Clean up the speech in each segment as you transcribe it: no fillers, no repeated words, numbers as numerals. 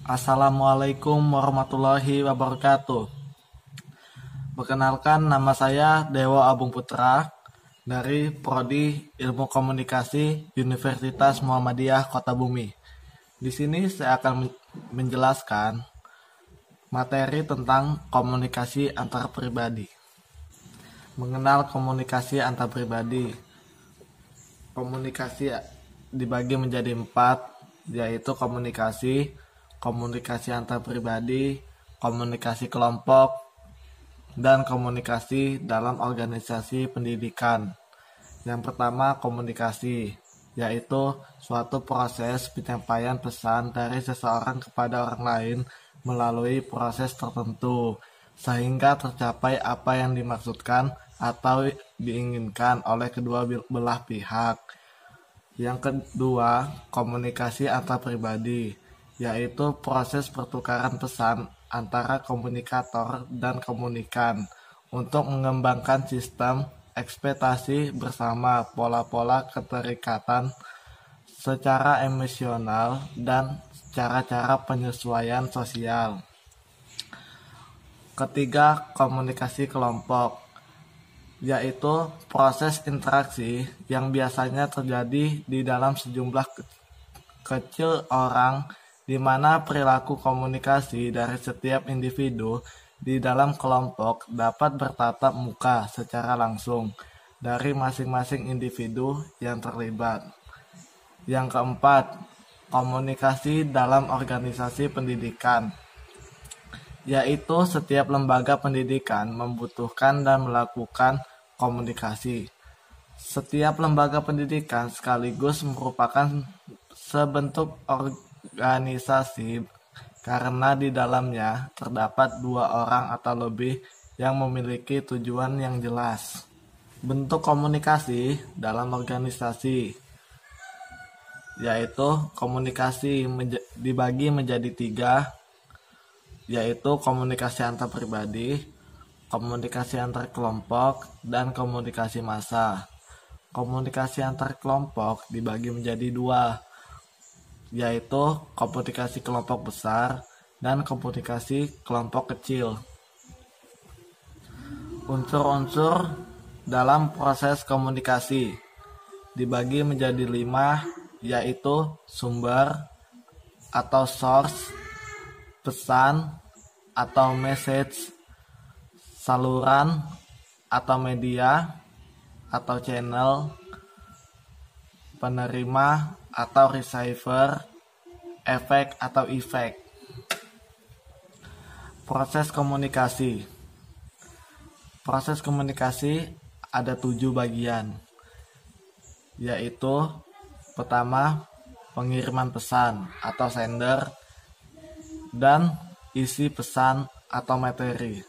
Assalamualaikum warahmatullahi wabarakatuh. Perkenalkan, nama saya Dewa Abung Putra dari Prodi Ilmu Komunikasi Universitas Muhammadiyah Kota Bumi. Di sini saya akan menjelaskan materi tentang komunikasi antar pribadi. Mengenal komunikasi antar pribadi. Komunikasi dibagi menjadi 4, yaitu komunikasi antar pribadi, komunikasi kelompok, dan komunikasi dalam organisasi pendidikan. Yang pertama, komunikasi, yaitu suatu proses penyampaian pesan dari seseorang kepada orang lain melalui proses tertentu, sehingga tercapai apa yang dimaksudkan atau diinginkan oleh kedua belah pihak. Yang kedua, komunikasi antar pribadi, yaitu proses pertukaran pesan antara komunikator dan komunikan untuk mengembangkan sistem ekspektasi bersama pola-pola keterikatan secara emosional dan cara-cara penyesuaian sosial. Ketiga, komunikasi kelompok, yaitu proses interaksi yang biasanya terjadi di dalam sejumlah kecil orang, di mana perilaku komunikasi dari setiap individu di dalam kelompok dapat bertatap muka secara langsung dari masing-masing individu yang terlibat. Yang keempat, komunikasi dalam organisasi pendidikan, yaitu setiap lembaga pendidikan membutuhkan dan melakukan komunikasi. Setiap lembaga pendidikan sekaligus merupakan sebentuk organisasi karena di dalamnya terdapat 2 orang atau lebih yang memiliki tujuan yang jelas. Bentuk komunikasi dalam organisasi, yaitu komunikasi dibagi menjadi 3, yaitu komunikasi antar pribadi, komunikasi antar kelompok, dan komunikasi massa. Komunikasi antar kelompok dibagi menjadi 2, yaitu komunikasi kelompok besar dan komunikasi kelompok kecil. Unsur-unsur dalam proses komunikasi dibagi menjadi 5, yaitu sumber atau source, pesan atau message, saluran atau media atau channel, penerima atau receiver, efek atau efek. Proses komunikasi. Proses komunikasi ada 7 bagian, yaitu pertama, pengiriman pesan atau sender dan isi pesan atau materi.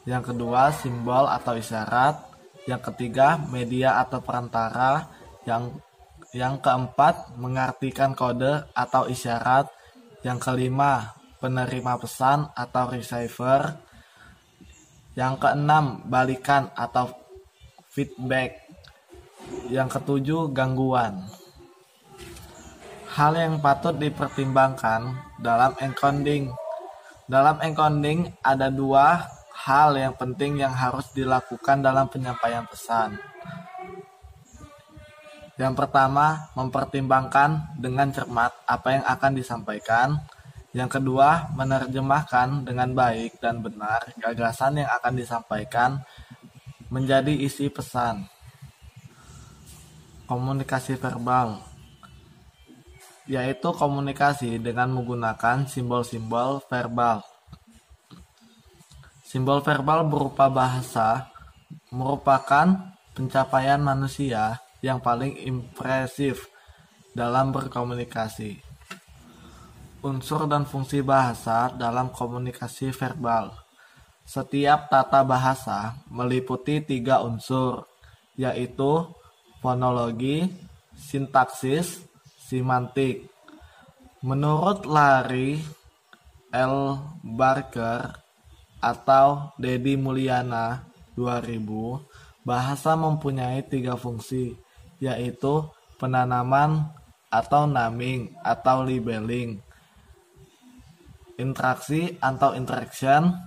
Yang kedua, simbol atau isyarat. Yang ketiga, media atau perantara. Yang keempat, mengartikan kode atau isyarat. Yang kelima, penerima pesan atau receiver. Yang keenam, balikan atau feedback. Yang ketujuh, gangguan. Hal yang patut dipertimbangkan dalam encoding. Dalam encoding ada 2 hal yang penting yang harus dilakukan dalam penyampaian pesan. Yang pertama, mempertimbangkan dengan cermat apa yang akan disampaikan. Yang kedua, menerjemahkan dengan baik dan benar gagasan yang akan disampaikan menjadi isi pesan. Komunikasi verbal, yaitu komunikasi dengan menggunakan simbol-simbol verbal. Simbol verbal berupa bahasa merupakan pencapaian manusia yang paling impresif dalam berkomunikasi. Unsur dan fungsi bahasa dalam komunikasi verbal. Setiap tata bahasa meliputi 3 unsur, yaitu fonologi, sintaksis, semantik. Menurut Larry L. Barker atau Dedi Mulyana 2000, bahasa mempunyai 3 fungsi, yaitu penanaman atau naming atau labeling, interaksi atau interaction,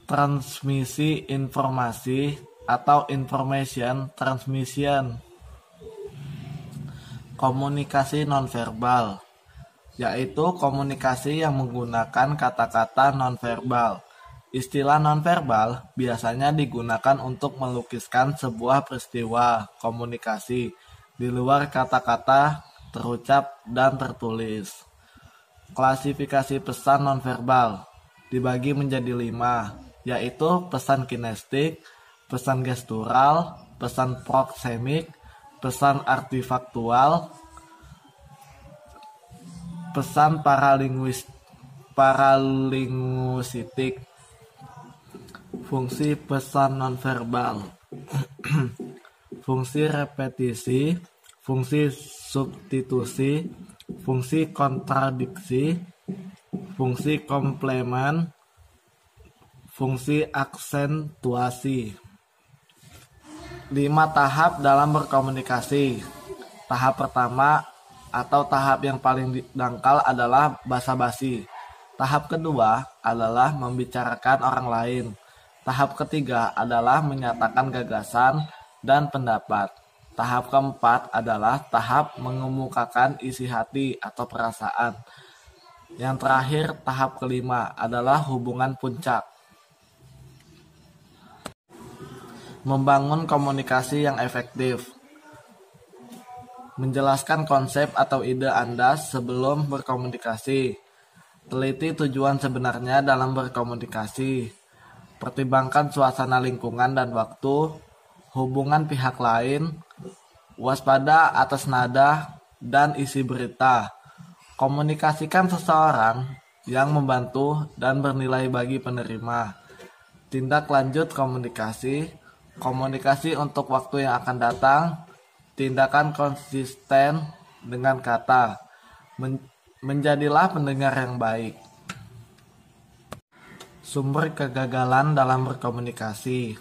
transmisi informasi atau information transmission, komunikasi nonverbal, yaitu komunikasi yang menggunakan kata-kata nonverbal. Istilah nonverbal biasanya digunakan untuk melukiskan sebuah peristiwa komunikasi di luar kata-kata terucap dan tertulis. Klasifikasi pesan nonverbal dibagi menjadi 5, yaitu pesan kinestik, pesan gestural, pesan proksemik, pesan artifaktual, pesan paralinguistik. Fungsi pesan nonverbal. Fungsi repetisi, fungsi substitusi, fungsi kontradiksi, fungsi komplement, fungsi aksentuasi. 5 tahap dalam berkomunikasi. Tahap pertama atau tahap yang paling dangkal adalah basa-basi. Tahap kedua adalah membicarakan orang lain. Tahap ketiga adalah menyatakan gagasan dan pendapat. Tahap keempat adalah tahap mengemukakan isi hati atau perasaan. Yang terakhir, tahap kelima adalah hubungan puncak. Membangun komunikasi yang efektif. Menjelaskan konsep atau ide Anda sebelum berkomunikasi. Teliti tujuan sebenarnya dalam berkomunikasi. Pertimbangkan suasana lingkungan dan waktu, hubungan pihak lain, waspada atas nada dan isi berita. Komunikasikan seseorang yang membantu dan bernilai bagi penerima. Tindak lanjut komunikasi. Komunikasi untuk waktu yang akan datang. Tindakan konsisten dengan kata. Menjadilah pendengar yang baik. Sumber kegagalan dalam berkomunikasi,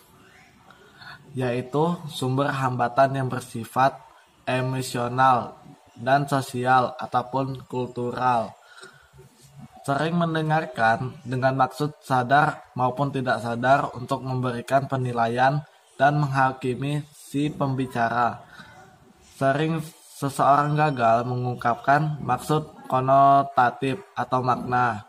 yaitu sumber hambatan yang bersifat emosional dan sosial ataupun kultural. Sering mendengarkan dengan maksud sadar maupun tidak sadar untuk memberikan penilaian dan menghakimi si pembicara. Sering seseorang gagal mengungkapkan maksud konotatif atau makna.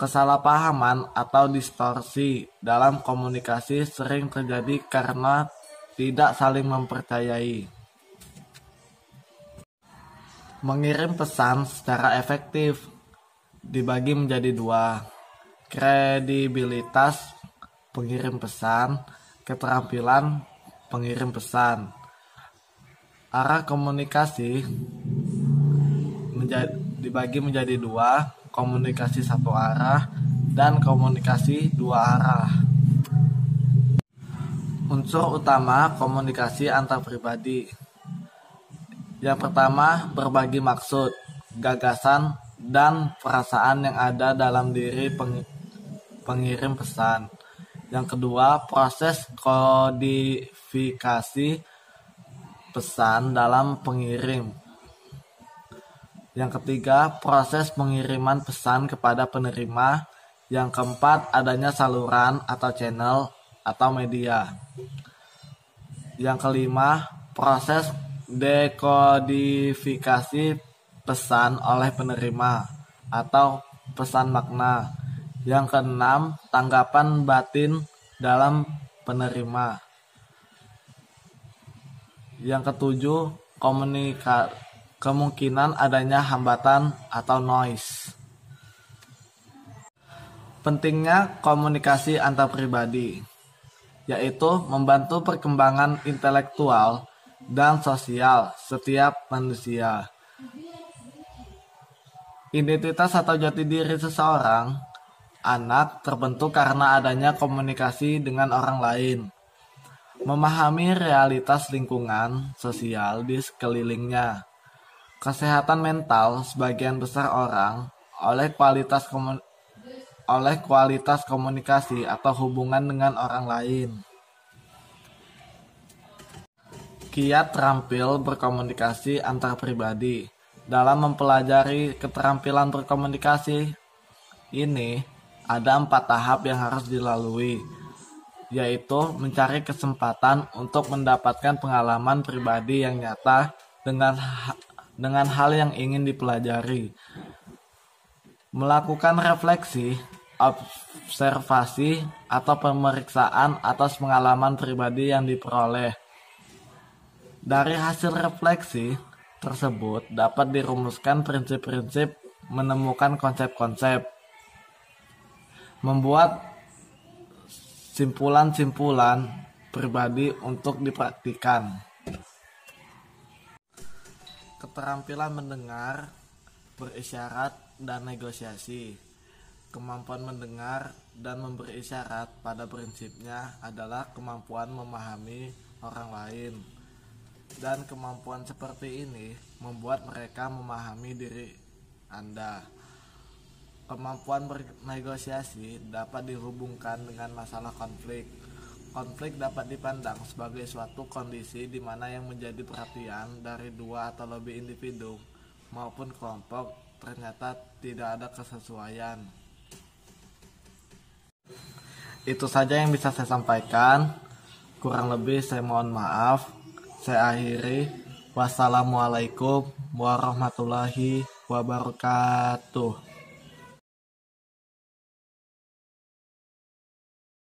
Kesalahpahaman atau distorsi dalam komunikasi sering terjadi karena tidak saling mempercayai. Mengirim pesan secara efektif dibagi menjadi 2. Kredibilitas pengirim pesan, keterampilan pengirim pesan. Arah komunikasi dibagi menjadi 2, komunikasi satu arah dan komunikasi 2 arah. Unsur utama komunikasi antar pribadi. Yang pertama, berbagi maksud, gagasan, dan perasaan yang ada dalam diri pengirim pesan. Yang kedua, proses kodifikasi pesan dalam pengirim. Yang ketiga, proses pengiriman pesan kepada penerima. Yang keempat, adanya saluran atau channel atau media. Yang kelima, proses dekodifikasi pesan oleh penerima atau pesan makna. Yang keenam, tanggapan batin dalam penerima. Yang ketujuh, kemungkinan adanya hambatan atau noise. Pentingnya komunikasi antar pribadi, yaitu membantu perkembangan intelektual dan sosial setiap manusia. Identitas atau jati diri seseorang anak terbentuk karena adanya komunikasi dengan orang lain. Memahami realitas lingkungan sosial di sekelilingnya. Kesehatan mental sebagian besar orang oleh kualitas komunikasi atau hubungan dengan orang lain. Kiat terampil berkomunikasi antar pribadi. Dalam mempelajari keterampilan berkomunikasi ini, ada 4 tahap yang harus dilalui, yaitu mencari kesempatan untuk mendapatkan pengalaman pribadi yang nyata dengan hal yang ingin dipelajari, melakukan refleksi, observasi, atau pemeriksaan atas pengalaman pribadi yang diperoleh. Dari hasil refleksi tersebut dapat dirumuskan prinsip-prinsip, menemukan konsep-konsep, membuat simpulan-simpulan pribadi untuk dipraktikkan. Keterampilan mendengar, berisyarat, dan negosiasi. Kemampuan mendengar dan memberi isyarat pada prinsipnya adalah kemampuan memahami orang lain. Dan kemampuan seperti ini membuat mereka memahami diri Anda. Kemampuan bernegosiasi dapat dihubungkan dengan masalah konflik. Konflik dapat dipandang sebagai suatu kondisi di mana yang menjadi perhatian dari 2 atau lebih individu maupun kelompok ternyata tidak ada kesesuaian. Itu saja yang bisa saya sampaikan. Kurang lebih saya mohon maaf. Saya akhiri. Wassalamualaikum warahmatullahi wabarakatuh.